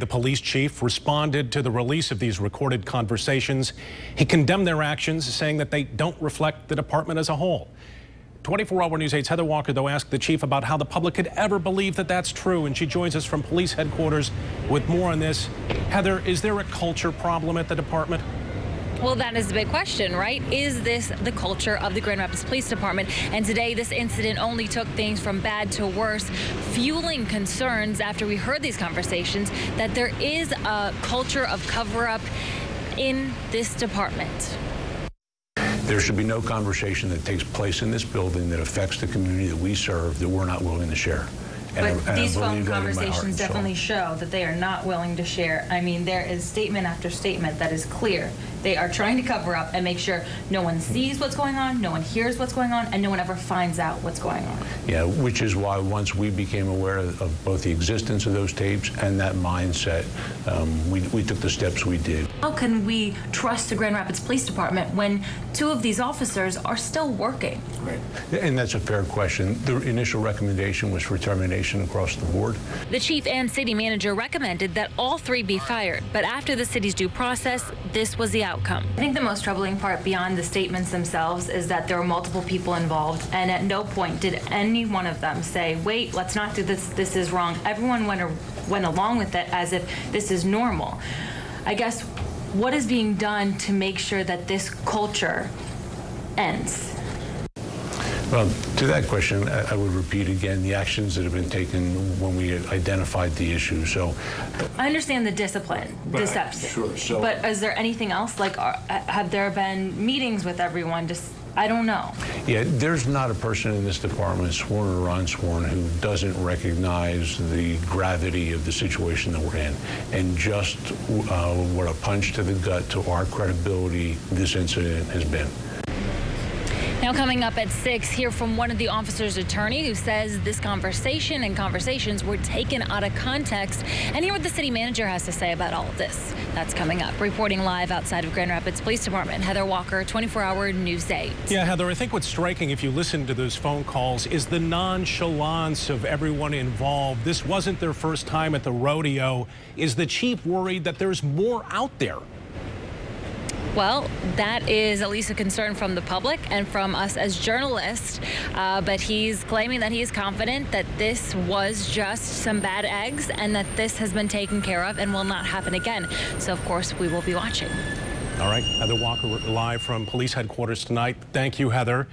The police chief responded to the release of these recorded conversations. He condemned their actions, saying that they don't reflect the department as a whole. 24-Hour News 8's Heather Walker, though, asked the chief about how the public could ever believe that that's true, and she joins us from police headquarters with more on this. Heather, is there a culture problem at the department? Well, that is the big question, right? Is this the culture of the Grand Rapids Police Department? And today, this incident only took things from bad to worse, fueling concerns after we heard these conversations that there is a culture of cover-up in this department. There should be no conversation that takes place in this building that affects the community that we serve that we're not willing to share. But these phone conversations definitely show that they are not willing to share. I mean, there is statement after statement that is clear. They are trying to cover up and make sure no one sees what's going on, no one hears what's going on, and no one ever finds out what's going on. Yeah, which is why once we became aware of both the existence of those tapes and that mindset, we took the steps we did. How can we trust the Grand Rapids Police Department when two of these officers are still working? Right. And that's a fair question. The initial recommendation was for termination across the board. The chief and city manager recommended that all three be fired, but after the city's due process, this was the outcome. I think the most troubling part beyond the statements themselves is that there were multiple people involved, and at no point did any one of them say, wait, let's not do this, this is wrong. Everyone went along with it as if this is normal. I guess, what is being done to make sure that this culture ends? Well, to that question, I would repeat again the actions that have been taken when we identified the issue. So, I understand the discipline, the steps. Sure. So, but is there anything else? Like, have there been meetings with everyone? Just, I don't know. Yeah, there's not a person in this department, sworn or unsworn, who doesn't recognize the gravity of the situation that we're in, and just what a punch to the gut to our credibility this incident has been. Now coming up at 6, hear from one of the officer's attorney who says this conversation and conversations were taken out of context, and hear what the city manager has to say about all of this. That's coming up. Reporting live outside of Grand Rapids Police Department, Heather Walker, 24-Hour News 8. Yeah, Heather, I think what's striking if you listen to those phone calls is the nonchalance of everyone involved. This wasn't their first time at the rodeo. Is the chief worried that there's more out there? Well, that is at least a concern from the public and from us as journalists, but he's claiming that he is confident that this was just some bad eggs and that this has been taken care of and will not happen again. So, of course, we will be watching. All right, Heather Walker live from police headquarters tonight. Thank you, Heather.